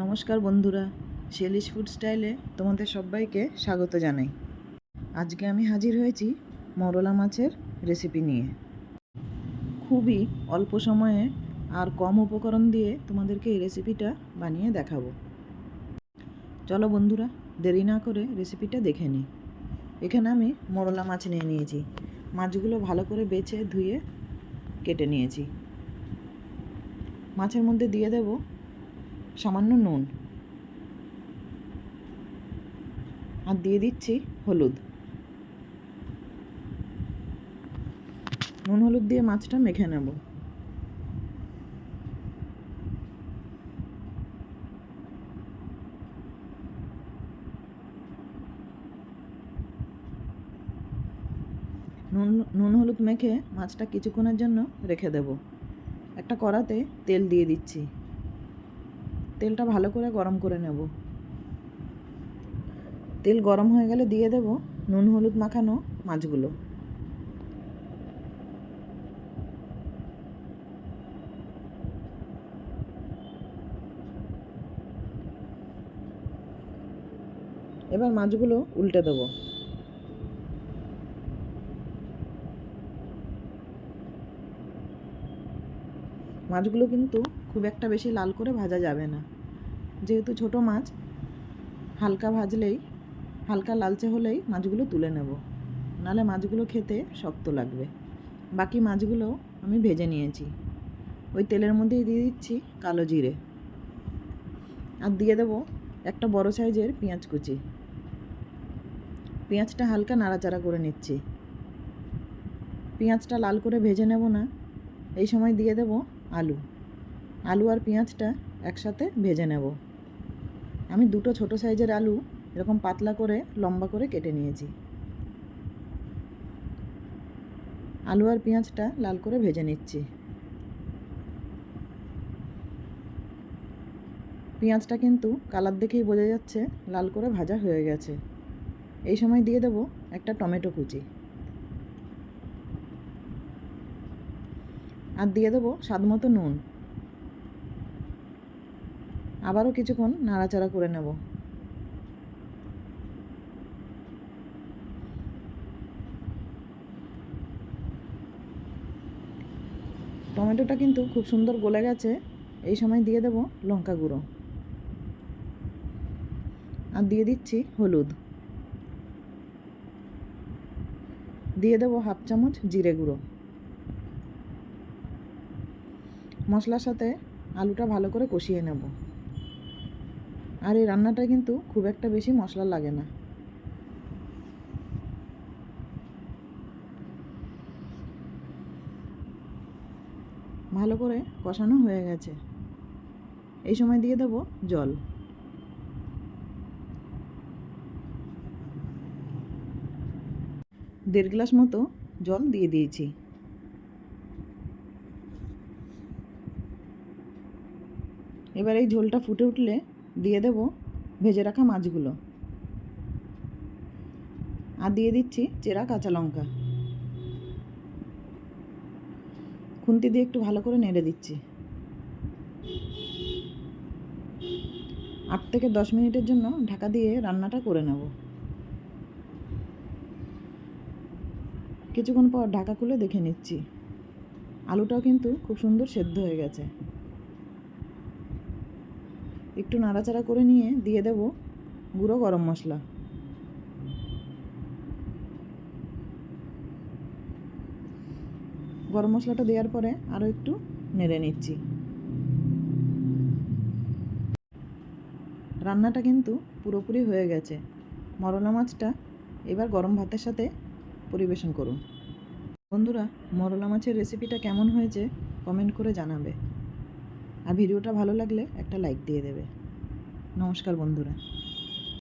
নমস্কার বন্ধুরা, শেলিশ ফুড স্টাইলে তোমাদের সবাইকে স্বাগত জানাই। আজকে আমি হাজির হয়েছি মরলা মাছের রেসিপি নিয়ে। খুবই অল্প সময়ে আর কম উপকরণ দিয়ে তোমাদেরকে এই রেসিপিটা বানিয়ে দেখাবো। চলো বন্ধুরা, দেরি না করে রেসিপিটা দেখে নিই। এখানে আমি মরলা মাছ নিয়ে নিয়েছি। মাছগুলো ভালো করে বেছে ধুয়ে কেটে নিয়েছি। মাছের মধ্যে দিয়ে দেব সামান্য নুন, আর দিয়ে দিচ্ছি হলুদ। নুন হলুদ দিয়ে মাছটা মেখে নেব। নুন হলুদ মেখে মাছটা কিছুক্ষণের জন্য রেখে দেব। একটা কড়াতে তেল দিয়ে দিচ্ছি। তেলটা ভালো করে গরম করে নেব। তেল গরম হয়ে গেলে দিয়ে দেব নুন হলুদ মাখানো মাছগুলো। এবার মাছগুলো উল্টে দেব। মাছগুলো কিন্তু খুব একটা বেশি লাল করে ভাজা যাবে না, যেহেতু ছোট মাছ। হালকা ভাজলেই, হালকা লালচে হলেই মাছগুলো তুলে নেব, নাহলে মাছগুলো খেতে শক্ত লাগবে। বাকি মাছগুলো আমি ভেজে নিয়েছি। ওই তেলের মধ্যেই দিয়ে দিচ্ছি কালো জিরে, আর দিয়ে দেব একটা বড় সাইজের পেঁয়াজ কুচি। পেঁয়াজটা হালকা নাড়াচাড়া করে নিচ্ছি। পেঁয়াজটা লাল করে ভেজে নেব না, এই সময় দিয়ে দেব আলু আর পেঁয়াজটা একসাথে ভেজে নেব। আমি দুটো ছোট সাইজের আলু এরকম পাতলা করে লম্বা করে কেটে নিয়েছি। আলু আর পেঁয়াজটা লাল করে ভেজে নিচ্ছি। পেঁয়াজটা কিন্তু কালার দেখেই বোঝা যাচ্ছে লাল করে ভাজা হয়ে গেছে। এই সময় দিয়ে দেব একটা টমেটো কুচি, আর দিয়ে দেবো স্বাদমতো নুন। আবারও কিছুক্ষণ নাড়াচাড়া করে নেব। টমেটোটা কিন্তু খুব সুন্দর গলে গেছে। এই সময় দিয়ে দেব লঙ্কা গুঁড়ো, আর দিয়ে দিচ্ছি হলুদ। দিয়ে দেব হাফ চামচ জিরে গুঁড়ো। মশলার সাথে আলুটা ভালো করে কষিয়ে নেব। আর এই রান্নাটা কিন্তু খুব একটা বেশি মশলা লাগে না। ভালো করে কষানো হয়ে গেছে। এই সময় দিয়ে দেব জল। দেড় গ্লাস মতো জল দিয়ে দিয়েছি। এবার এই ঝোলটা ফুটে উঠলে দিয়ে দেব ভেজে রাখা মাছগুলো, আর দিয়ে দিচ্ছি চেরা কাঁচা লঙ্কা। খুন্তি দিয়ে একটু ভালো করে নেড়ে দিচ্ছি। 8 থেকে 10 মিনিটের জন্য ঢাকা দিয়ে রান্নাটা করে নেব। কিছুক্ষণ পর ঢাকা খুলে দেখে নিচ্ছি। আলুটাও কিন্তু খুব সুন্দর সেদ্ধ হয়ে গেছে। একটু নাড়াচাড়া করে নিয়ে দিয়ে দেব গুঁড়ো গরম মশলা। গরম মশলাটা দেওয়ার পরে আরও একটু নেড়ে নিচ্ছি। রান্নাটা কিন্তু পুরোপুরি হয়ে গেছে। মরলা মাছটা এবার গরম ভাতের সাথে পরিবেশন করুন। বন্ধুরা, মরলা মাছের রেসিপিটা কেমন হয়েছে কমেন্ট করে জানাবে, আর ভিডিওটা ভালো লাগলে একটা লাইক দিয়ে দেবে। নমস্কার বন্ধুরা।